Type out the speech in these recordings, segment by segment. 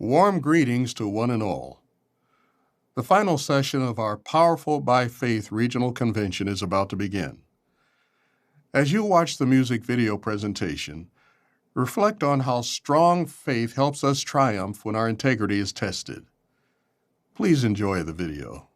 Warm greetings to one and all. The final session of our Powerful by Faith Regional Convention is about to begin. As you watch the music video presentation, reflect on how strong faith helps us triumph when our integrity is tested. Please enjoy the video.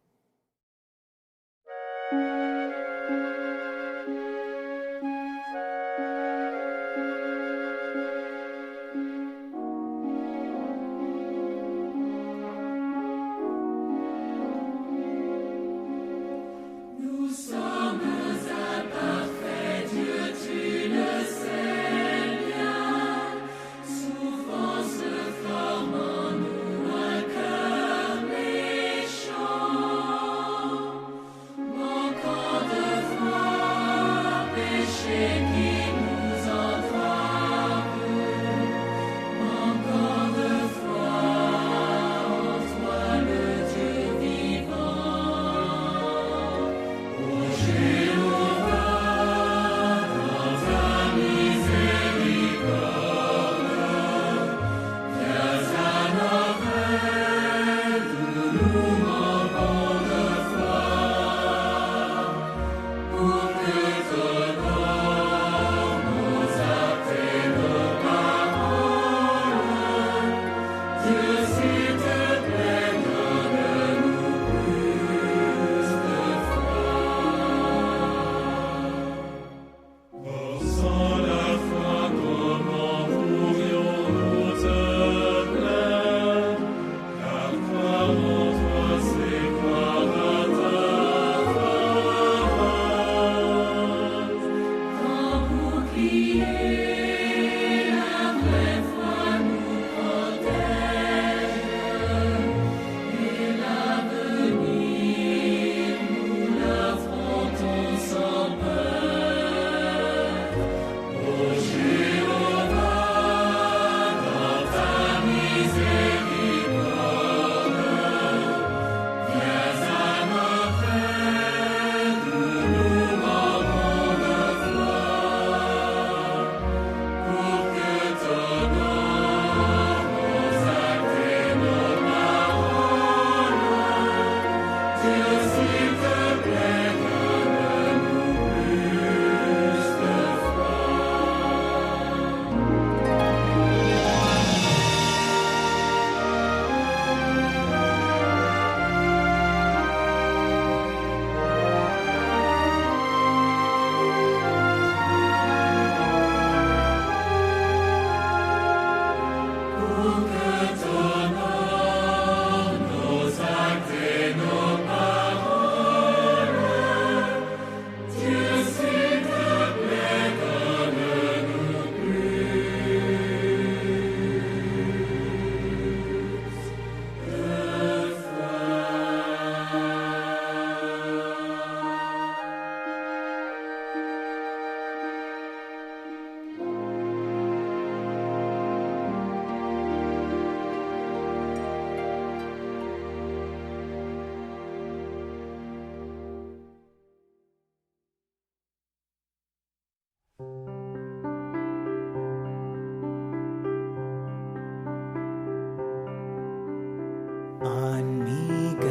ஆன்மீக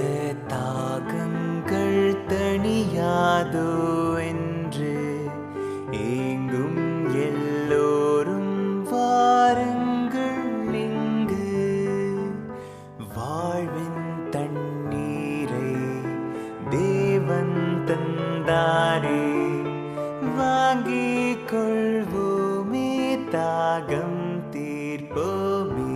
தாகங்கள் தணியாதோ என்று ஏங்கும் எல்லோரும் வாருங்கள் இங்கு வாழ்வின் தண்ணீரை தேவன் தந்தாரே வாங்கிக் கொள்வோமே தாகம் தீர்ப்போமே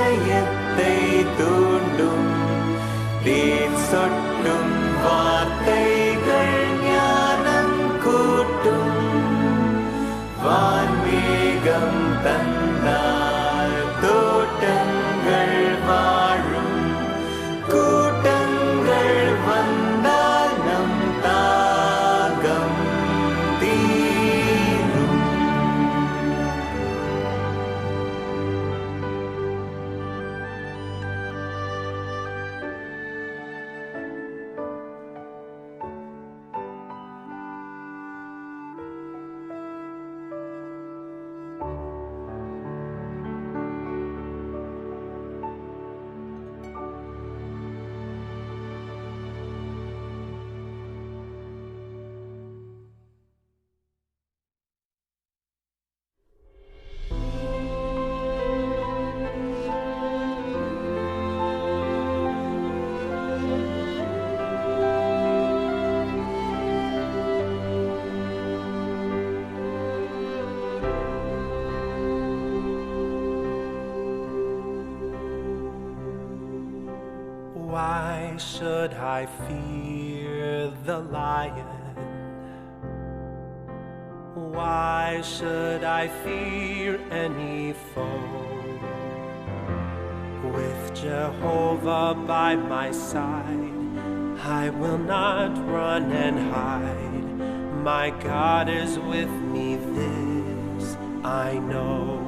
இதயத்தை தூண்டும் தேன் சொட்டும் வார்த்தைகள் ஞானம் கூட்டும் வான்மேகம் தந்தால் தோட்டங்கள் வாழும் கூட்டங்கள் வந்தால் நம் தாகம் தீரும். Why should I fear the lion? Why should I fear any foe? With Jehovah by my side, I will not run and hide. My God is with me, this I know.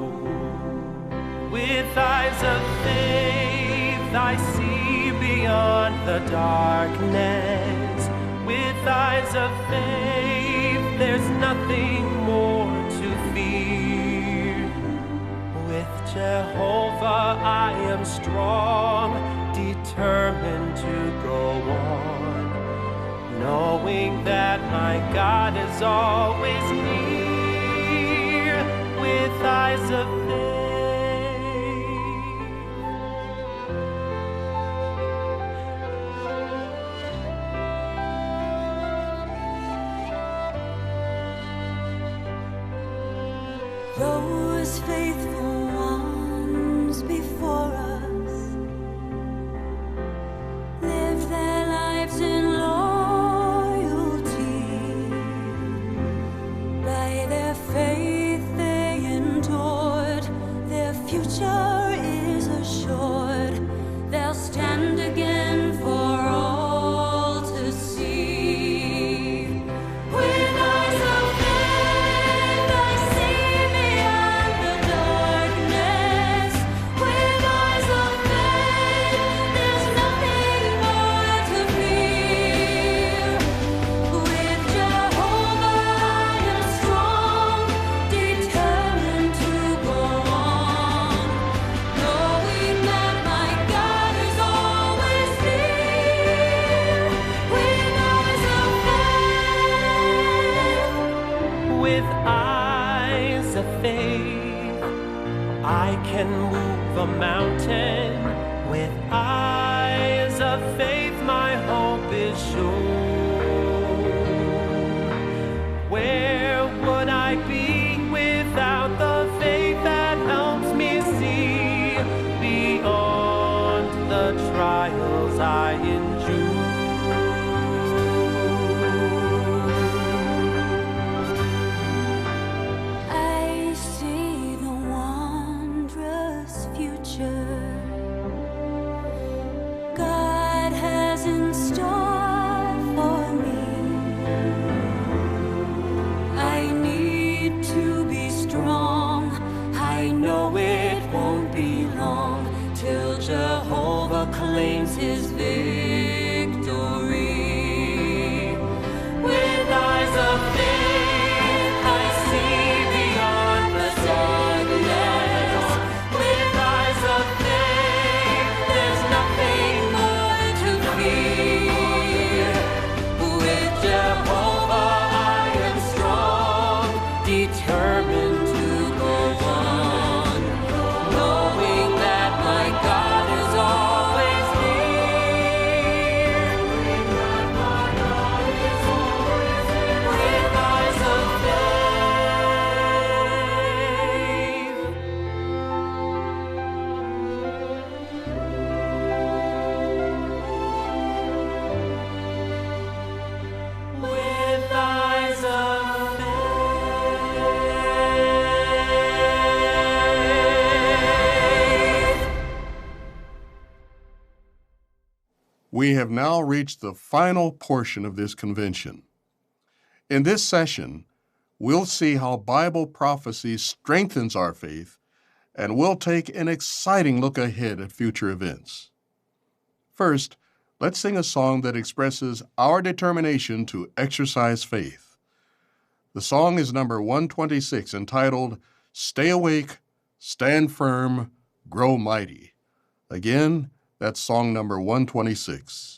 With eyes of faith I see beyond the darkness. With eyes of faith, there's nothing more to fear. With Jehovah I am strong, determined to go on, knowing that my God is always near. With eyes of faith, those faithful ones before us lived their lives in loyalty. By their faith they endured. Their future is assured. They'll stand again for all to see. With eyes of faith I see beyond the darkness. With eyes of faith, there's nothing more to fear. With Jehovah I am strong, determined to go on, knowing that my God is always near. With eyes of faith. with eyes of faith, I can move a mountain. With eyes of faith, my hope is sure. Where would I be without the faith that helps me see beyond the trials I endure? I see the wondrous future God has in store for me. I need to be strong. I know it won't be long till Jehovah claims his victory. With eyes of faith I see beyond the darkness. With eyes of faith, there's nothing more to fear. With Jehovah I am strong, determined to go on, knowing that my God is always near. We have now reached the final portion of this convention. In this session, we'll see how Bible prophecy strengthens our faith, and we'll take an exciting look ahead at future events. First, let's sing a song that expresses our determination to exercise faith. The song is number 126, entitled, Stay Awake, Stand Firm, Grow Mighty. Again, that's song number 126.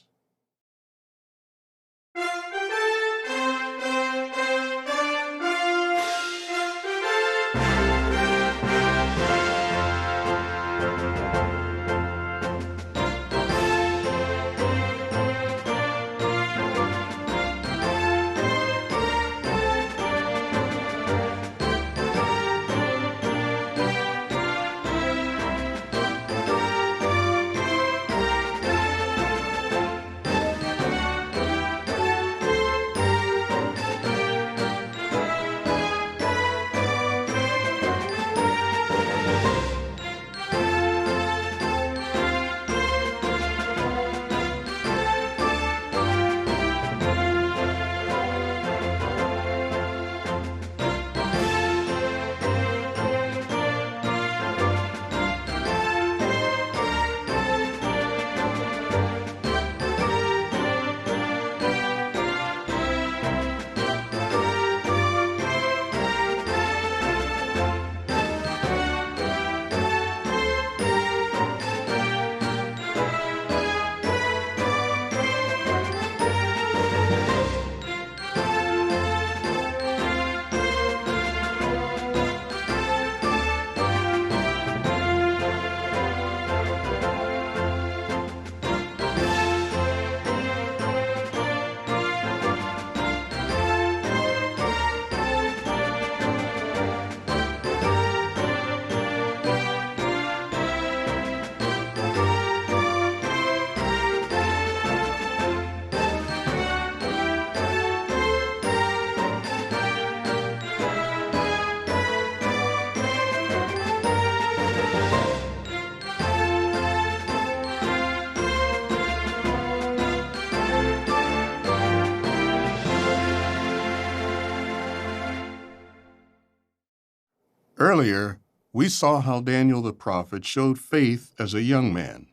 Earlier, we saw how Daniel the prophet showed faith as a young man.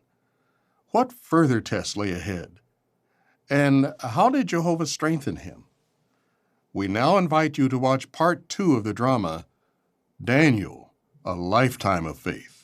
What further tests lay ahead? And how did Jehovah strengthen him? We now invite you to watch part 2 of the drama, Daniel, A Lifetime of Faith.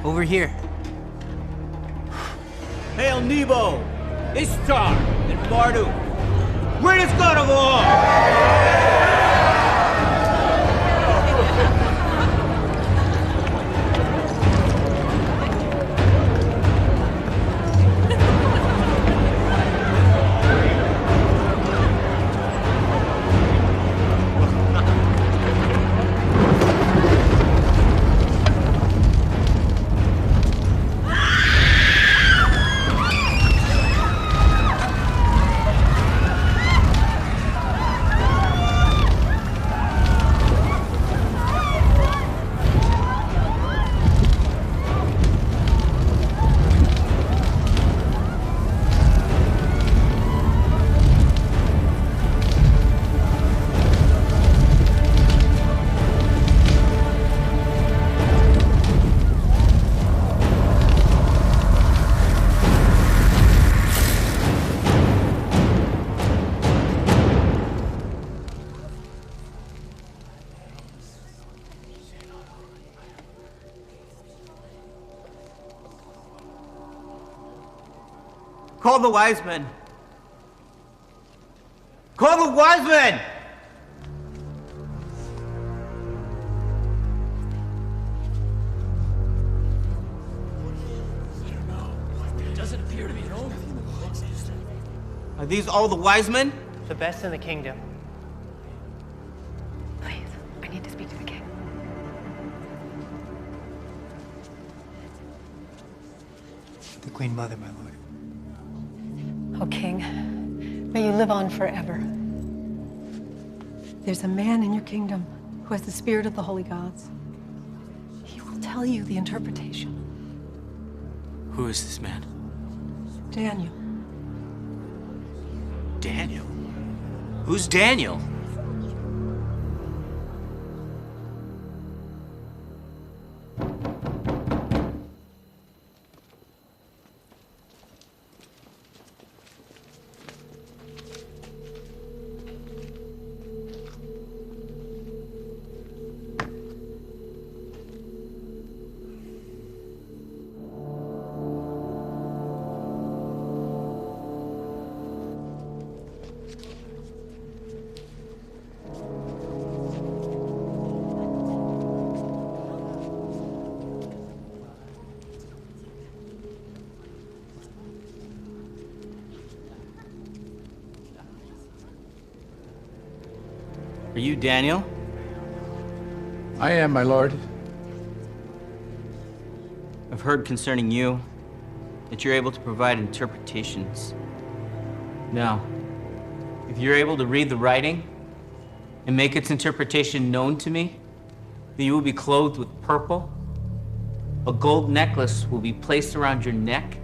Over here. Hail Nebo, Ishtar, and Marduk, greatest god of all! Call the wise men. Call the wise men! Doesn't appear to be at all. Are these all the wise men? The best in the kingdom. Please, I need to speak to the king. The Queen Mother, my lord. Oh, King, may you live on forever. There's a man in your kingdom who has the spirit of the holy gods. He will tell you the interpretation. Who is this man? Daniel. Daniel? Who's Daniel? Are you Daniel? I am, my lord. I've heard concerning you that you're able to provide interpretations. Now, if you're able to read the writing and make its interpretation known to me, then you will be clothed with purple, a gold necklace will be placed around your neck,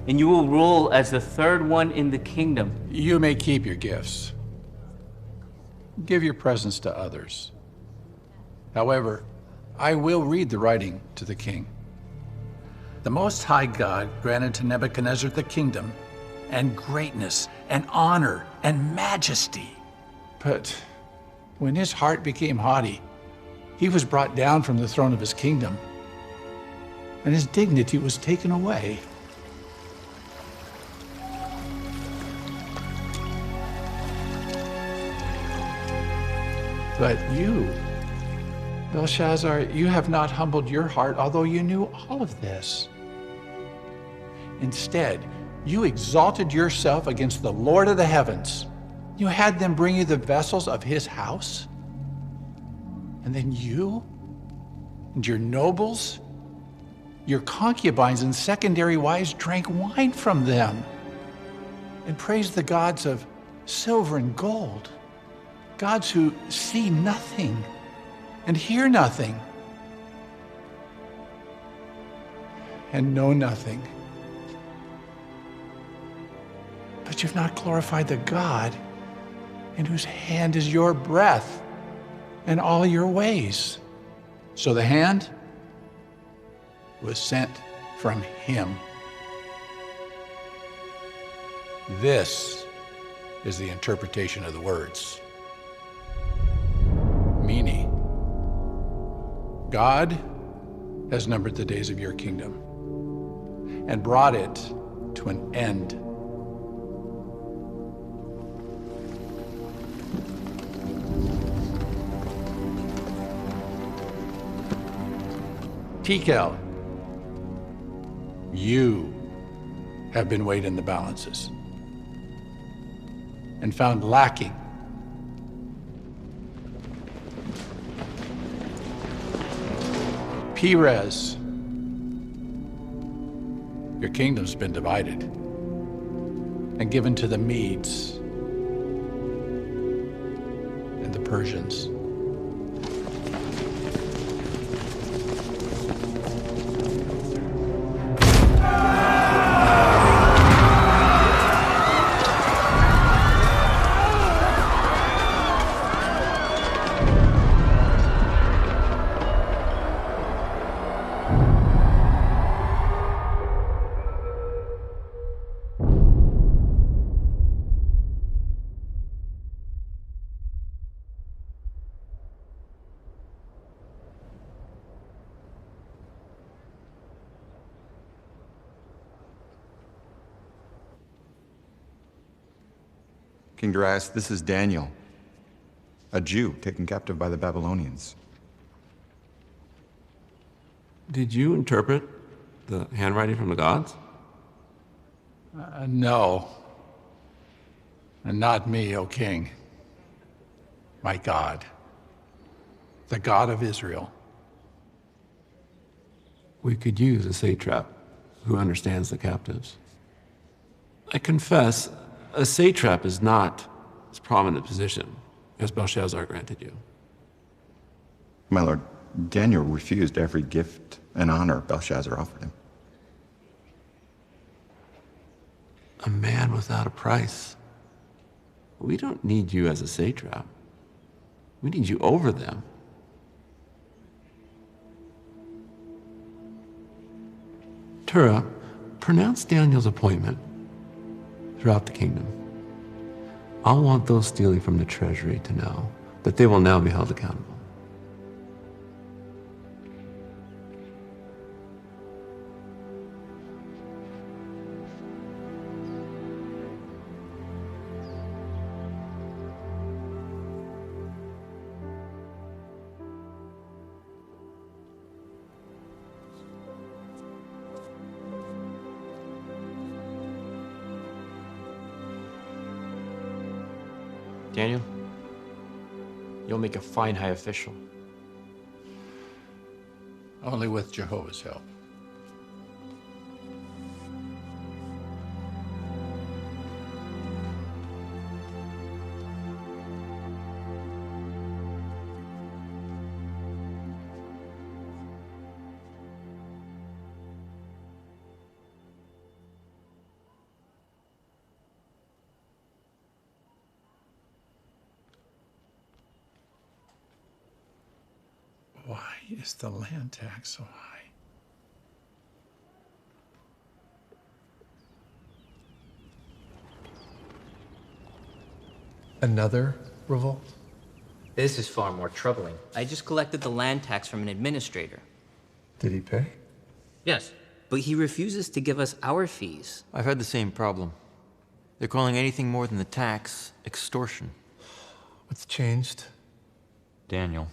and you will rule as the third one in the kingdom. You may keep your gifts. Give your presents to others. However, I will read the writing to the king. The Most High God granted to Nebuchadnezzar the kingdom and greatness and honor and majesty. But when his heart became haughty, he was brought down from the throne of his kingdom, and his dignity was taken away. But you, Belshazzar, you have not humbled your heart, although you knew all of this. Instead, you exalted yourself against the Lord of the heavens. You had them bring you the vessels of his house. And then you and your nobles, your concubines and secondary wives drank wine from them and praised the gods of silver and gold. Gods who see nothing and hear nothing and know nothing. But you've not glorified the God in whose hand is your breath and all your ways. So the hand was sent from him. This is the interpretation of the words. Meaning, God has numbered the days of your kingdom and brought it to an end. Tekel, you have been weighed in the balances and found lacking. Perez, your kingdom's been divided and given to the Medes and the Persians. King Darius, this is Daniel, a Jew taken captive by the Babylonians. Did you interpret the handwriting from the gods? No. And not me, O king. My God. The God of Israel. We could use a satrap who understands the captives. I confess, a satrap is not as prominent a position as Belshazzar granted you. My lord, Daniel refused every gift and honor Belshazzar offered him. A man without a price. We don't need you as a satrap. We need you over them. Tura, pronounce Daniel's appointment throughout the kingdom. I'll want those stealing from the treasury to know that they will now be held accountable. Daniel, you'll make a fine high official. Only with Jehovah's help. Why is the land tax so high? Another revolt? This is far more troubling. I just collected the land tax from an administrator. Did he pay? Yes, but he refuses to give us our fees. I've had the same problem. They're calling anything more than the tax extortion. What's changed? Daniel.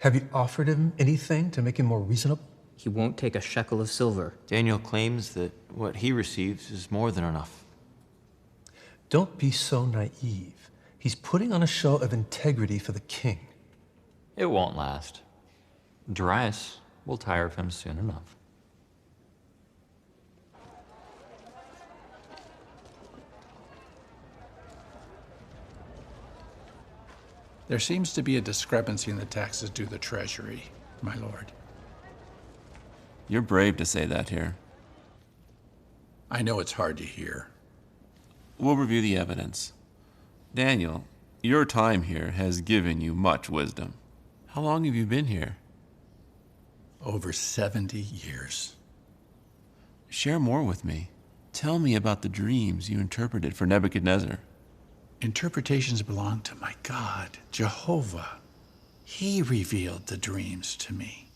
Have you offered him anything to make him more reasonable? He won't take a shekel of silver. Daniel claims that what he receives is more than enough. Don't be so naive. He's putting on a show of integrity for the king. It won't last. Darius will tire of him soon enough. There seems to be a discrepancy in the taxes due the treasury, my lord. You're brave to say that here. I know it's hard to hear. We'll review the evidence. Daniel, your time here has given you much wisdom. How long have you been here? Over 70 years. Share more with me. Tell me about the dreams you interpreted for Nebuchadnezzar. Interpretations belong to my God, Jehovah. He revealed the dreams to me.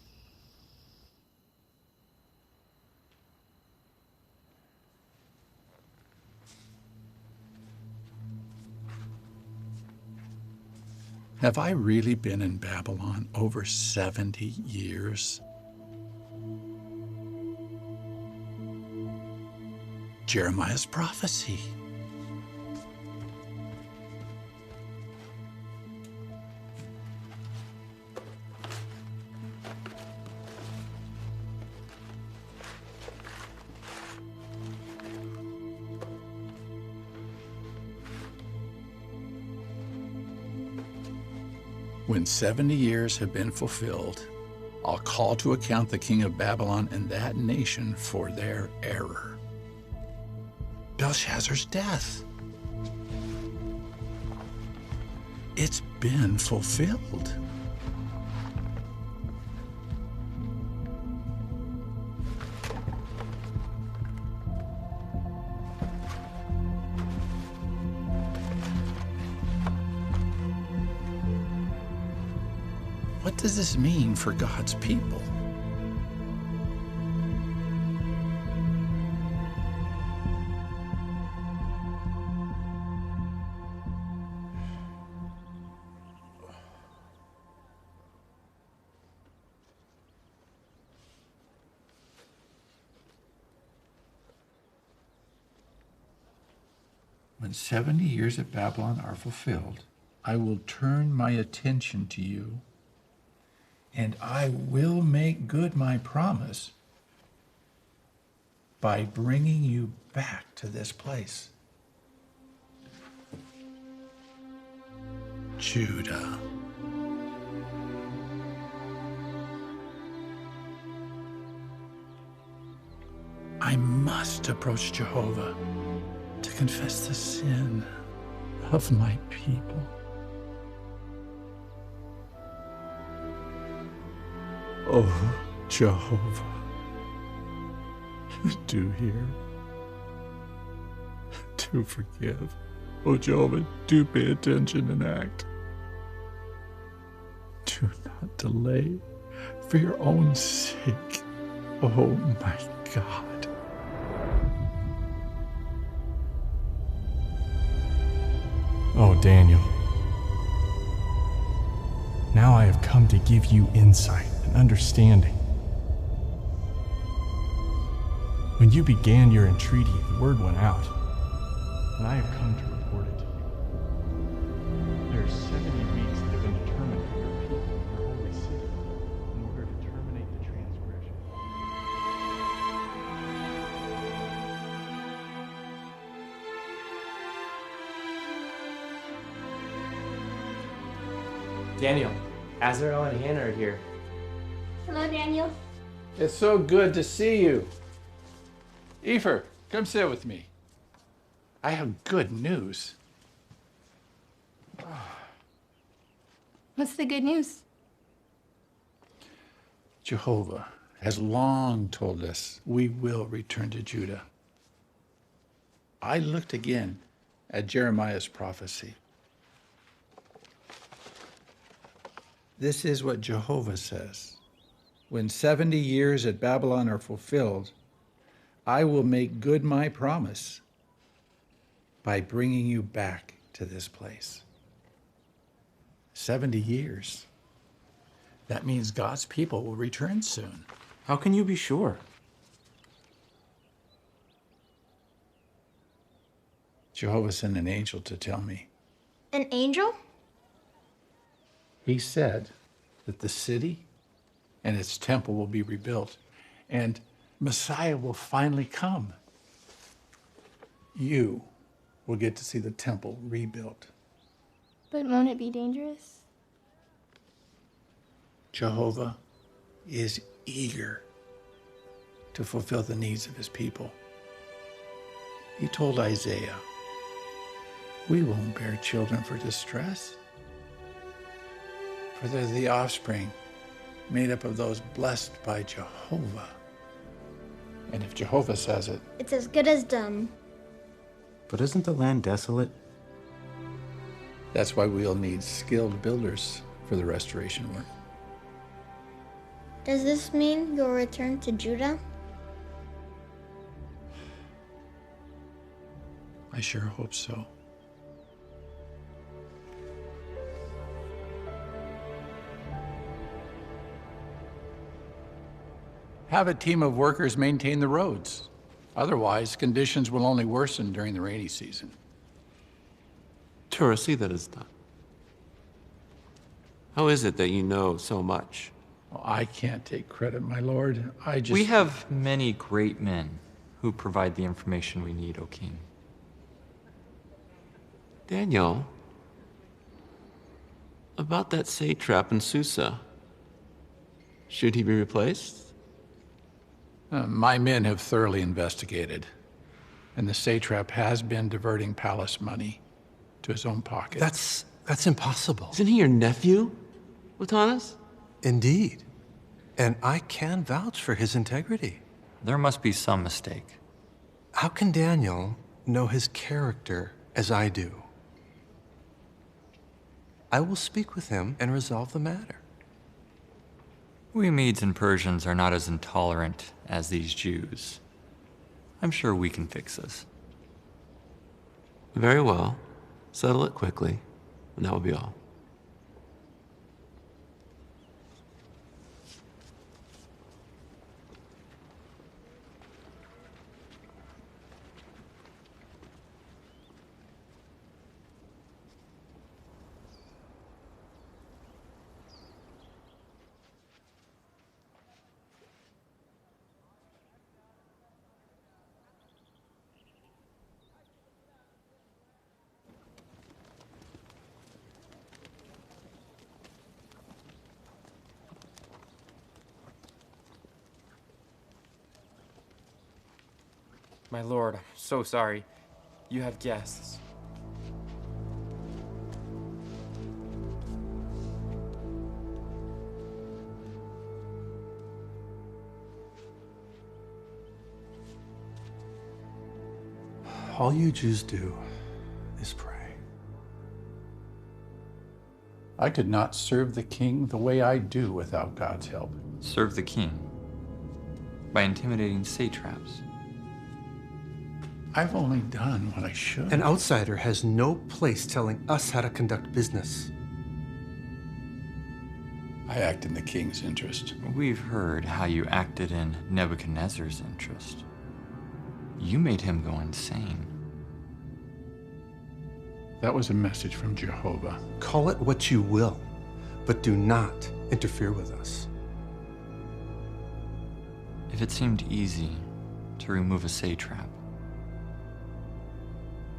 Have I really been in Babylon over 70 years? Jeremiah's prophecy. When 70 years have been fulfilled, I'll call to account the king of Babylon and that nation for their error. Belshazzar's death. It's been fulfilled. What does this mean for God's people? When 70 years at Babylon are fulfilled, I will turn my attention to you, and I will make good my promise by bringing you back to this place. Judah. I must approach Jehovah to confess the sin of my people. Oh, Jehovah, do hear, do forgive. Oh, Jehovah, do pay attention and act. Do not delay for your own sake. Oh, my God. Oh, Daniel. Now I have come to give you insight and understanding. When you began your entreaty, the word went out, and I have come to report it to you. There are 70 weeks that have been determined for your people and your holy city in order to terminate the transgression. Daniel, Azrael and Hannah are here. Hello, Daniel. It's so good to see you. Ephor, come sit with me. I have good news. What's the good news? Jehovah has long told us we will return to Judah. I looked again at Jeremiah's prophecy. This is what Jehovah says. When 70 years at Babylon are fulfilled, I will make good my promise by bringing you back to this place. 70 years. That means God's people will return soon. How can you be sure? Jehovah sent an angel to tell me. An angel? He said that the city and its temple will be rebuilt, and Messiah will finally come. You will get to see the temple rebuilt. But won't it be dangerous? Jehovah is eager to fulfill the needs of his people. He told Isaiah, we won't bear children for distress, for they're the offspring made up of those blessed by Jehovah. And if Jehovah says it, It's as good as done. But isn't the land desolate? that's why we'll need skilled builders for the restoration work. Does this mean you'll return to Judah? I sure hope so. Have a team of workers maintain the roads. Otherwise, conditions will only worsen during the rainy season. Tura, see that is done. How is it that you know so much? Well, I can't take credit, my lord. We have many great men who provide the information we need, O king. Daniel, about that satrap in Susa. Should he be replaced? My men have thoroughly investigated, and the satrap has been diverting palace money to his own pocket. That's impossible. Isn't he your nephew, Latanus? Indeed. And I can vouch for his integrity. There must be some mistake. How can Daniel know his character as I do? I will speak with him and resolve the matter. We Medes and Persians are not as intolerant as these Jews. I'm sure we can fix this. Very well. Settle it quickly, and that will be all. My lord, I'm so sorry. You have guests. All you Jews do is pray. I could not serve the king the way I do without God's help. Serve the king by intimidating satraps. I've only done what I should. An outsider has no place telling us how to conduct business. I act in the king's interest. We've heard how you acted in Nebuchadnezzar's interest. You made him go insane. That was a message from Jehovah. Call it what you will, but do not interfere with us. If it seemed easy to remove a satrap,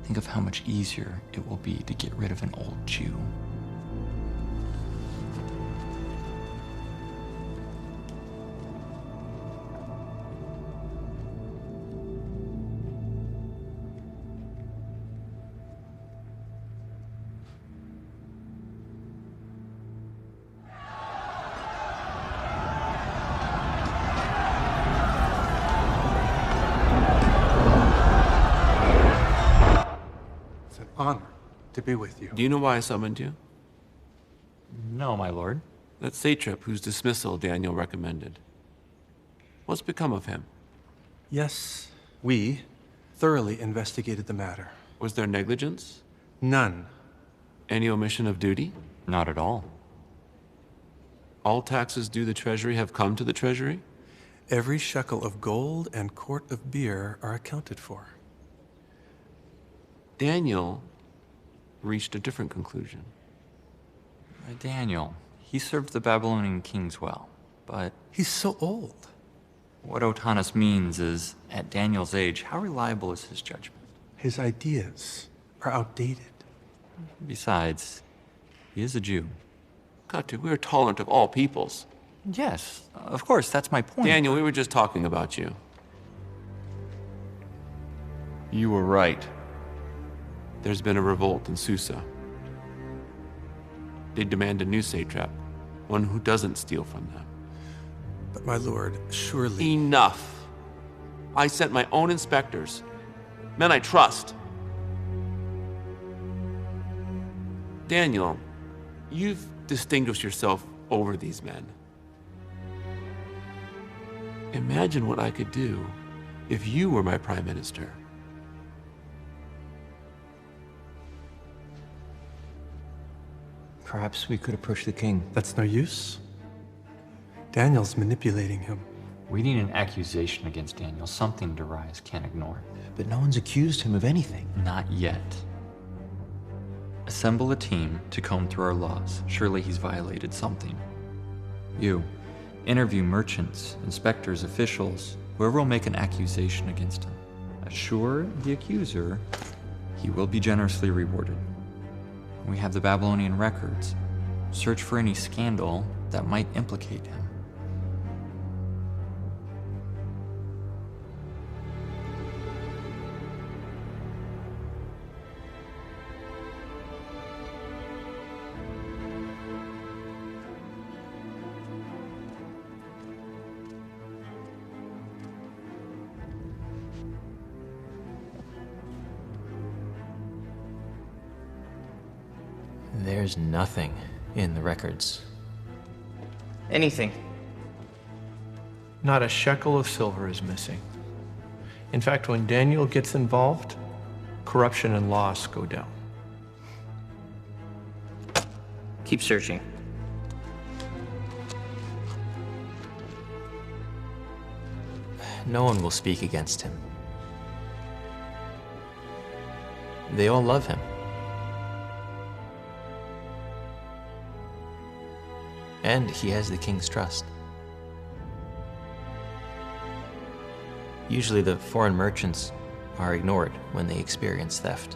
think of how much easier it will be to get rid of an old Jew. Honor to be with you. Do you know why I summoned you? No, my lord. That satrap whose dismissal Daniel recommended. What's become of him? Yes, we thoroughly investigated the matter. Was there negligence? None. Any omission of duty? Not at all. All taxes due the treasury have come to the treasury? Every shekel of gold and quart of beer are accounted for. Daniel reached a different conclusion. Daniel, he served the Babylonian kings well, but... He's so old. What Otanis means is, at Daniel's age, how reliable is his judgment? His ideas are outdated. Besides, he is a Jew. Katu, we are tolerant of all peoples. Yes, of course, that's my point. Daniel, we were just talking about you. You were right. There's been a revolt in Susa. They demand a new satrap, one who doesn't steal from them. But my lord, surely... Enough! I sent my own inspectors, men I trust. Daniel, you've distinguished yourself over these men. Imagine what I could do if you were my prime minister. Perhaps we could approach the king. That's no use. Daniel's manipulating him. We need an accusation against Daniel, something Darius can't ignore. But no one's accused him of anything. Not yet. Assemble a team to comb through our laws. Surely he's violated something. You, interview merchants, inspectors, officials, whoever will make an accusation against him. Assure the accuser he will be generously rewarded. We have the Babylonian records. Search for any scandal that might implicate him. There's nothing in the records. Anything. Not a shekel of silver is missing. In fact, when Daniel gets involved, corruption and loss go down. Keep searching. No one will speak against him. They all love him. And he has the king's trust. Usually the foreign merchants are ignored when they experience theft.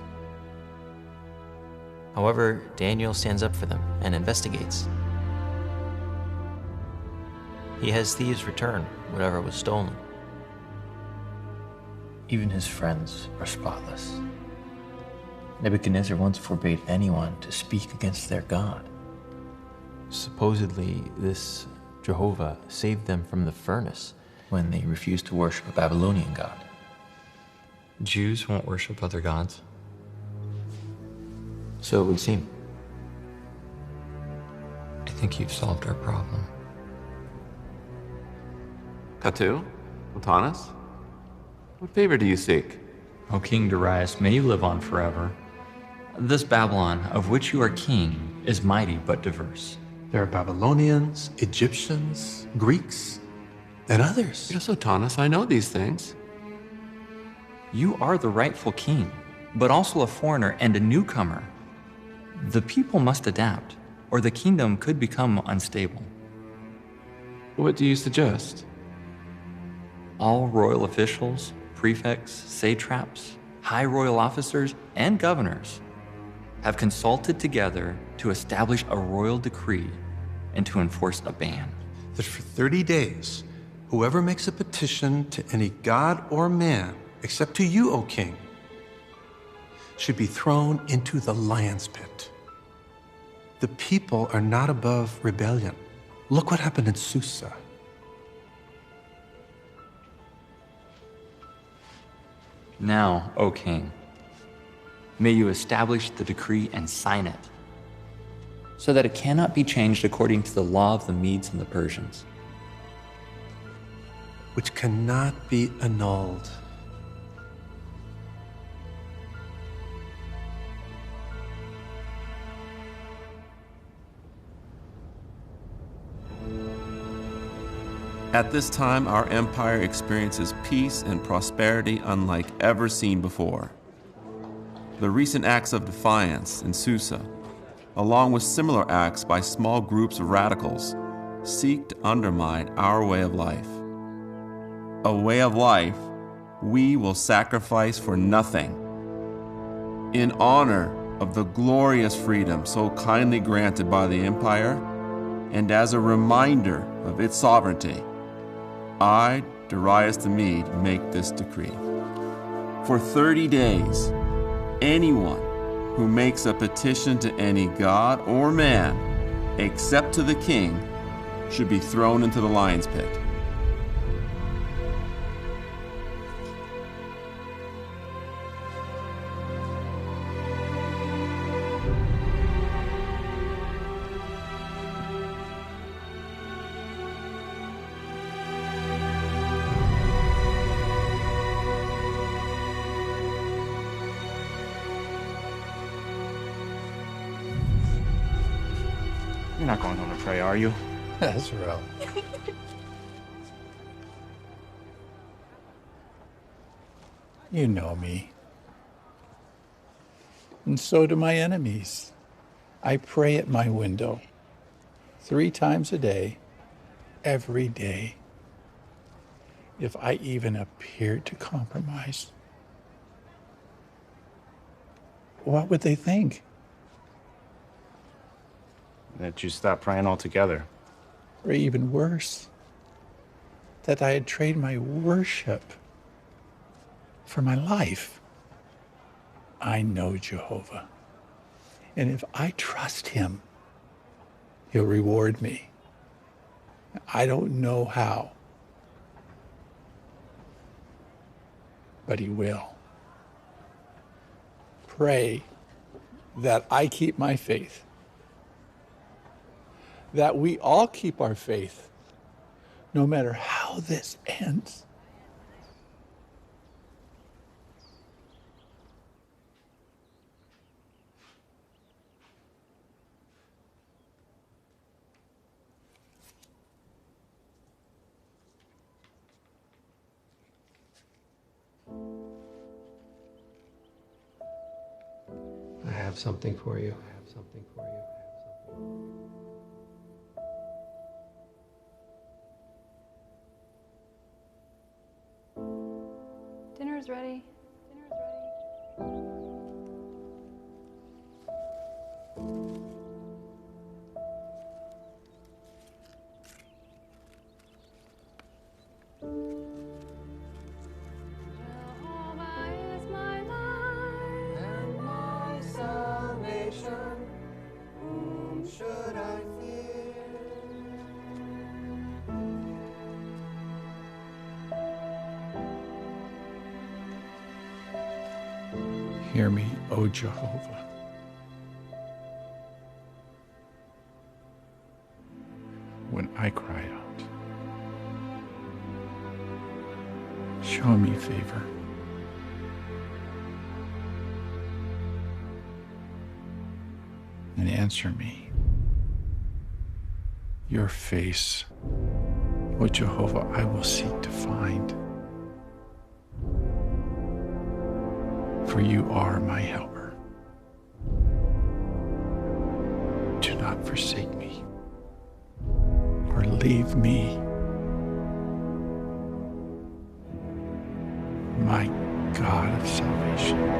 However, Daniel stands up for them and investigates. He has thieves return whatever was stolen. Even his friends are spotless. Nebuchadnezzar once forbade anyone to speak against their God. Supposedly, this Jehovah saved them from the furnace when they refused to worship a Babylonian god. Jews won't worship other gods. So it would seem. I think you've solved our problem. Katu? Latanus? What favor do you seek? O King Darius, may you live on forever. This Babylon, of which you are king, is mighty but diverse. There are Babylonians, Egyptians, Greeks, and others. Yes, Latanus, I know these things. You are the rightful king, but also a foreigner and a newcomer. The people must adapt, or the kingdom could become unstable. What do you suggest? All royal officials, prefects, satraps, high royal officers, and governors have consulted together to establish a royal decree and to enforce a ban. That for 30 days, whoever makes a petition to any god or man, except to you, O king, should be thrown into the lion's pit. The people are not above rebellion. Look what happened in Susa. Now, O king, may you establish the decree and sign it, so that it cannot be changed according to the law of the Medes and the Persians. Which cannot be annulled. At this time, our empire experiences peace and prosperity unlike ever seen before. The recent acts of defiance in Susa, along with similar acts by small groups of radicals, seek to undermine our way of life. A way of life we will sacrifice for nothing. In honor of the glorious freedom so kindly granted by the empire, and as a reminder of its sovereignty, I, Darius the Mede, make this decree. For 30 days, anyone who makes a petition to any god or man, except to the king, should be thrown into the lion's pit. You're not going home to pray, are you? Azrael. You know me. And so do my enemies. I pray at my window 3 times a day, every day. If I even appeared to compromise, what would they think? That you stopped praying altogether. Or even worse, that I had traded my worship for my life. I know Jehovah. And if I trust him, he'll reward me. I don't know how, but he will. Pray that I keep my faith, that we all keep our faith, no matter how this ends. I have something for you. Dinner's ready. Hear me, O Jehovah. When I cry out, show me favor. And answer me. Your face, O Jehovah, I will seek to find. For you are my helper. Do not forsake me or leave me. My God of salvation.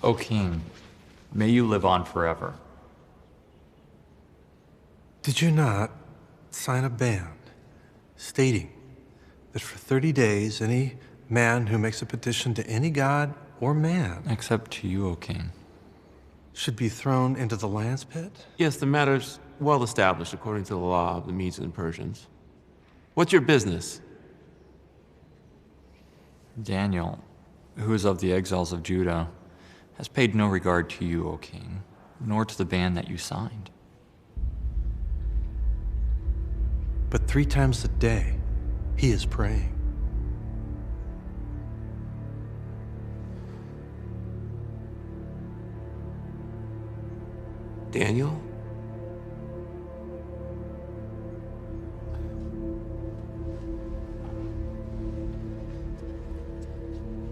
O King, may you live on forever. Did you not sign a ban stating that for 30 days, any man who makes a petition to any god or man, except to you, O King, should be thrown into the lion's pit? Yes, the matter's well established according to the law of the Medes and Persians. What's your business? Daniel, who is of the exiles of Judah, has paid no regard to you, O King, nor to the ban that you signed. But 3 times a day, he is praying. Daniel?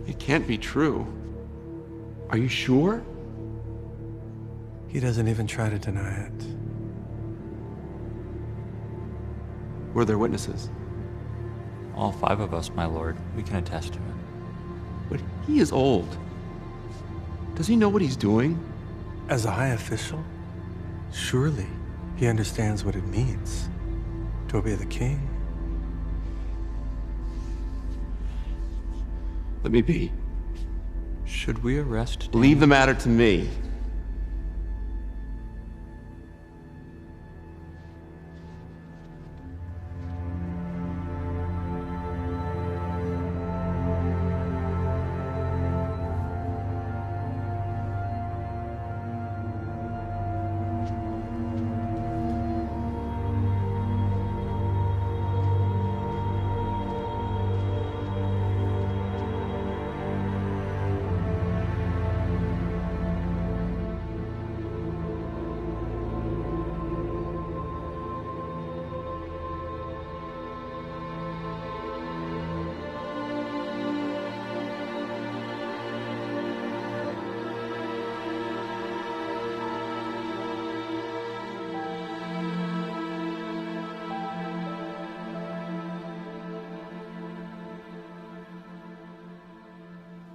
It can't be true. Are you sure? He doesn't even try to deny it. Were there witnesses? All 5 of us, my lord. We can attest to it. But he is old. Does he know what he's doing? As a high official, surely he understands what it means to obey the king. Let me be. Should we arrest Daniel? Leave the matter to me.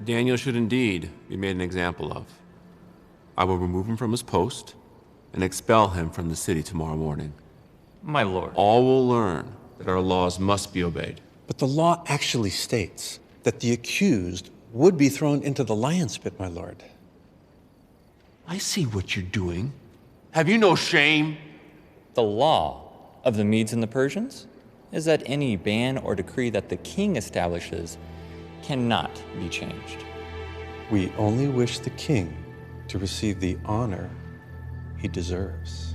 Daniel should indeed be made an example of. I will remove him from his post and expel him from the city tomorrow morning. My lord. All will learn that our laws must be obeyed. But the law actually states that the accused would be thrown into the lion's pit, my lord. I see what you're doing. Have you no shame? The law of the Medes and the Persians is that any ban or decree that the king establishes cannot be changed. We only wish the king to receive the honor he deserves.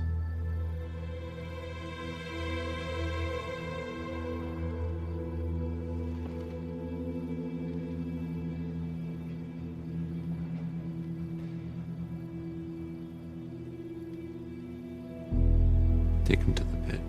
Take him to the pit.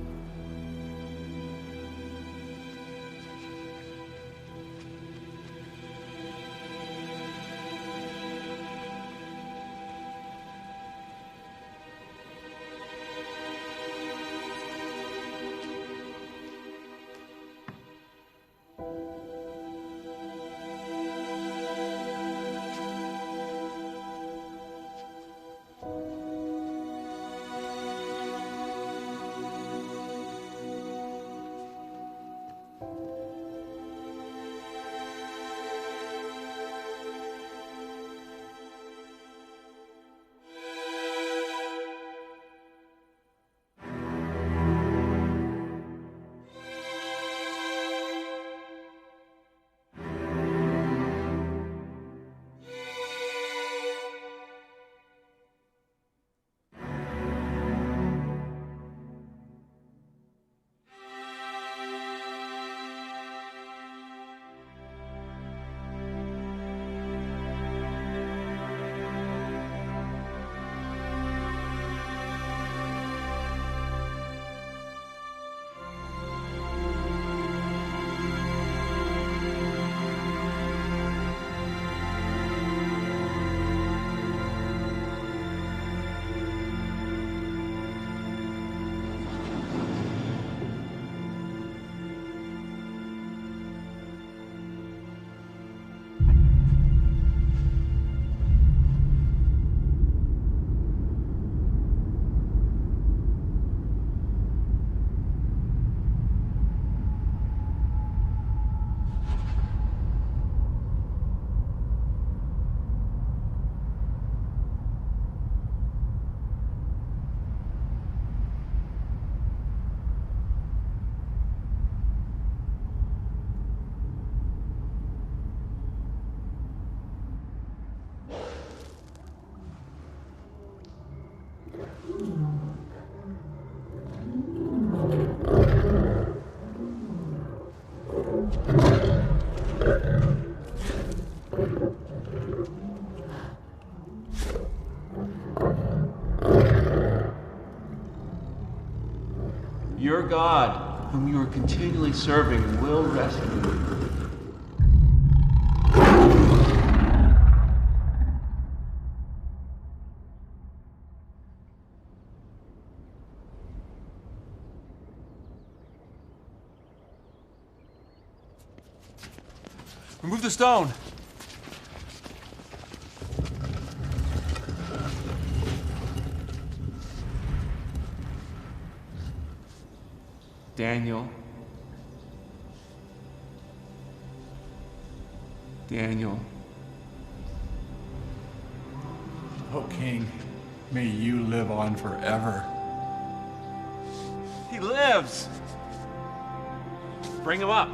Your God, whom you are continually serving, will rescue you. Remove the stone. Daniel. Daniel. O King, may you live on forever. He lives! Bring him up.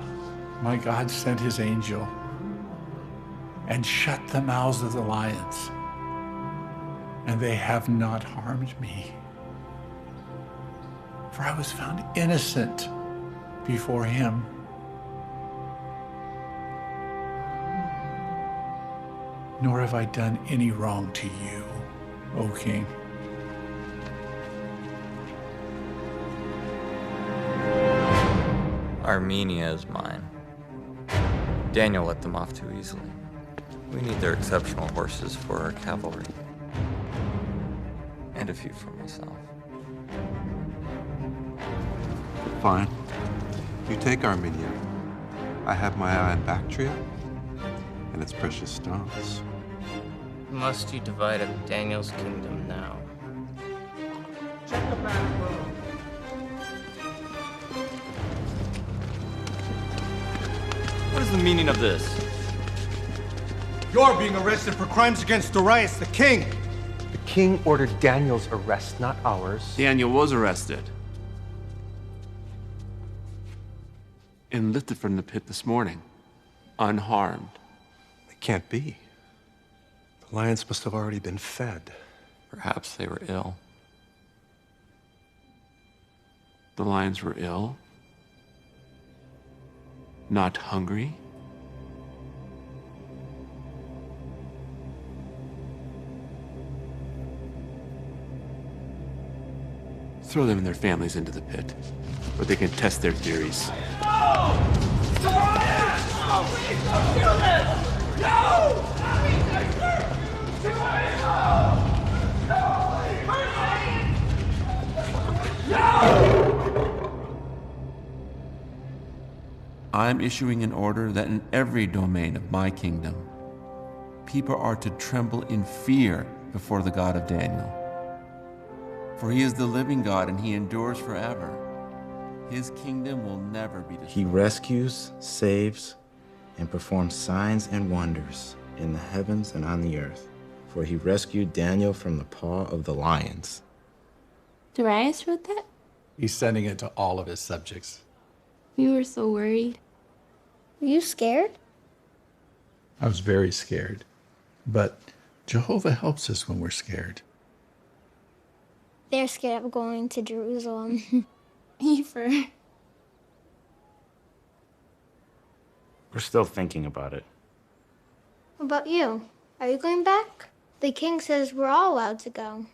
My God sent his angel and shut the mouths of the lions, and they have not harmed me. For I was found innocent before him. Nor have I done any wrong to you, O King. Armenia is mine. Daniel let them off too easily. We need their exceptional horses for our cavalry. And a few for myself. Fine. You take Armenia. I have my eye on Bactria and its precious stones. Must you divide up Daniel's kingdom now? Check the back room. What is the meaning of this? You're being arrested for crimes against Darius, the king! The king ordered Daniel's arrest, not ours. Daniel was arrested and lifted from the pit this morning, unharmed. It can't be. The lions must have already been fed. Perhaps they were ill. The lions were ill? Not hungry? Throw them and their families into the pit, where they can test their theories. I'm issuing an order that in every domain of my kingdom, people are to tremble in fear before the God of Daniel. For he is the living God and he endures forever. His kingdom will never be destroyed. He rescues, saves, and performs signs and wonders in the heavens and on the earth. For he rescued Daniel from the paw of the lions. Darius wrote that? He's sending it to all of his subjects. We were so worried. Were you scared? I was very scared. But Jehovah helps us when we're scared. They're scared of going to Jerusalem. Efer. We're still thinking about it. What about you? Are you going back? The king says we're all allowed to go.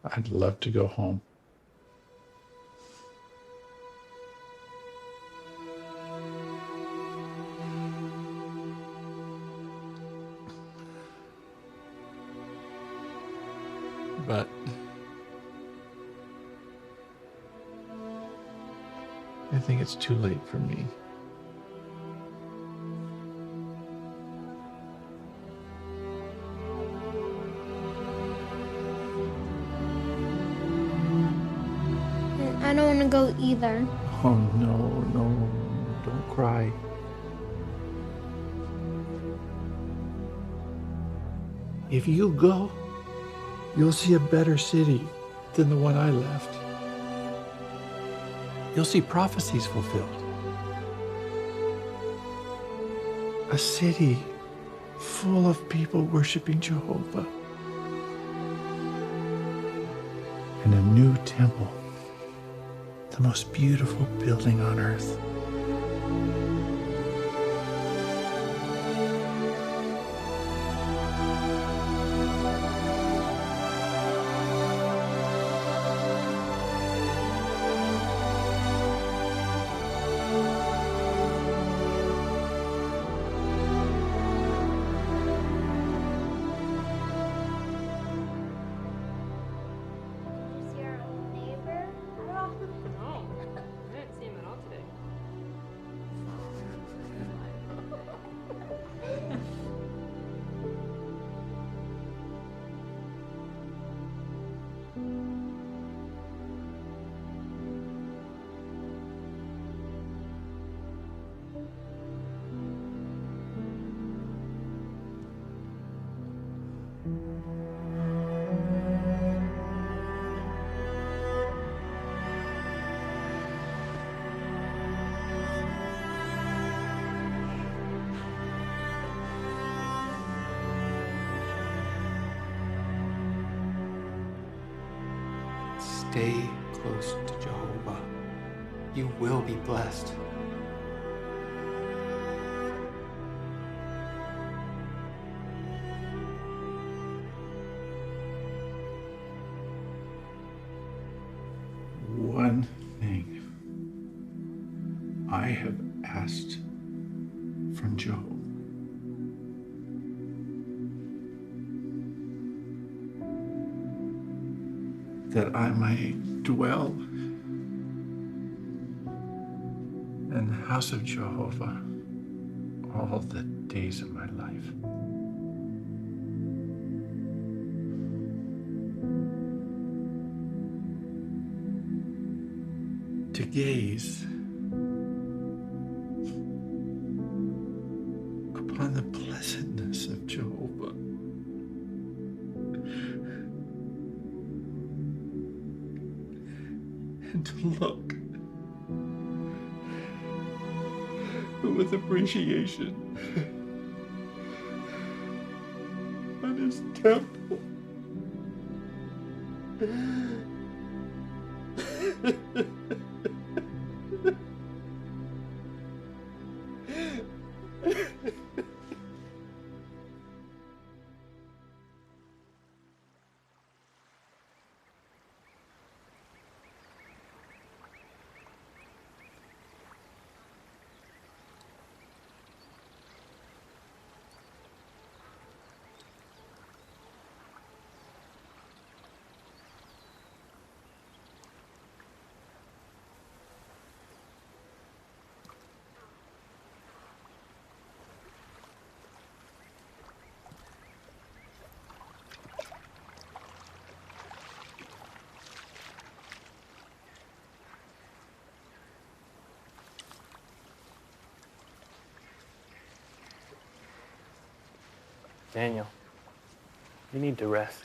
I'd love to go home. But I think it's too late for me. And I don't want to go either. Oh, no, don't cry. If you go, you'll see a better city than the one I left. You'll see prophecies fulfilled. A city full of people worshiping Jehovah. And a new temple, the most beautiful building on earth. Stay close to Jehovah. You will be blessed. One thing I have asked from Jehovah. That I might dwell in the house of Jehovah all the days of my life. To gaze upon the blessedness of Jehovah. And to look with appreciation on his temple. Daniel, you need to rest.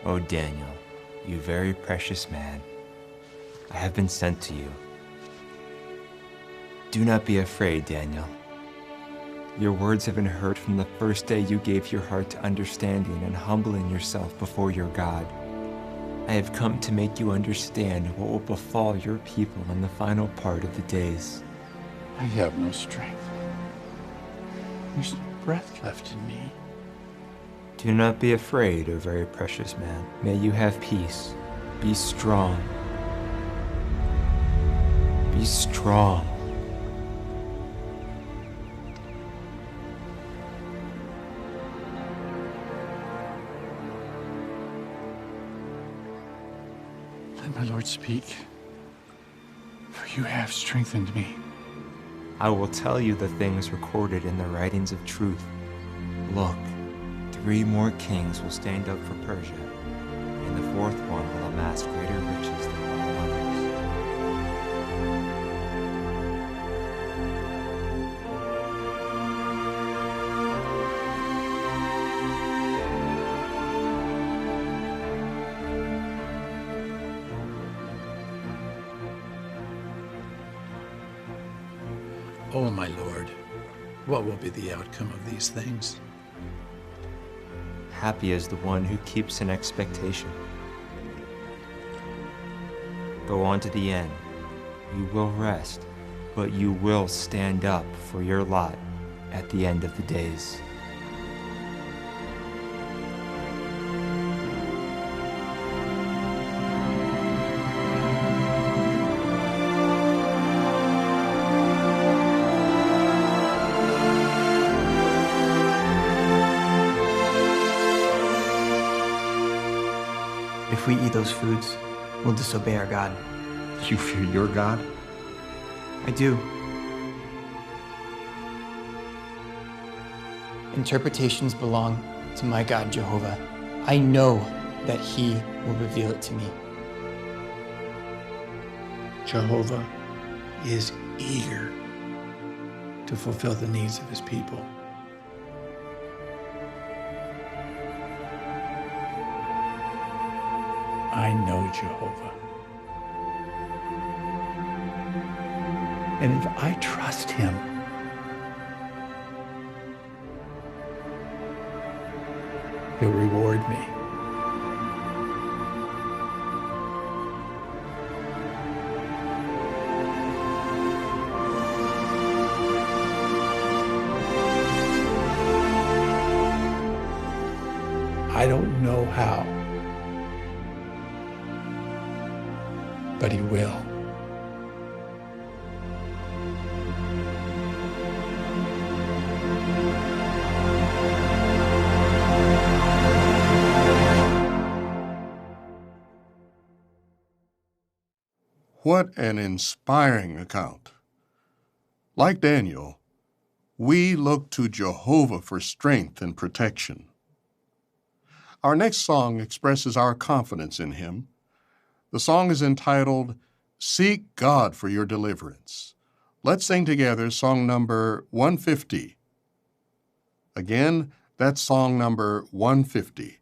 O Daniel, you very precious man, I have been sent to you. Do not be afraid, Daniel. Your words have been heard from the first day you gave your heart to understanding and humbling yourself before your God. I have come to make you understand what will befall your people in the final part of the days. I have no strength. There's no breath left in me. Do not be afraid, O very precious man. May you have peace. Be strong. Be strong. Let my Lord speak, for you have strengthened me. I will tell you the things recorded in the writings of truth. Look, 3 more kings will stand up for Persia, and the 4th one will amass greater riches than all others. Oh, my Lord, what will be the outcome of these things? Happy is the one who keeps an expectation. Go on to the end. You will rest, but you will stand up for your lot at the end of the days. If we eat those foods, we'll disobey our God. You fear your God? I do. Interpretations belong to my God, Jehovah. I know that He will reveal it to me. Jehovah is eager to fulfill the needs of His people. I know Jehovah. And if I trust Him, He'll reward me. I don't know how, but He will. What an inspiring account. Like Daniel, we look to Jehovah for strength and protection. Our next song expresses our confidence in Him. The song is entitled, Seek God for Your Deliverance. Let's sing together song number 150. Again, that's song number 150.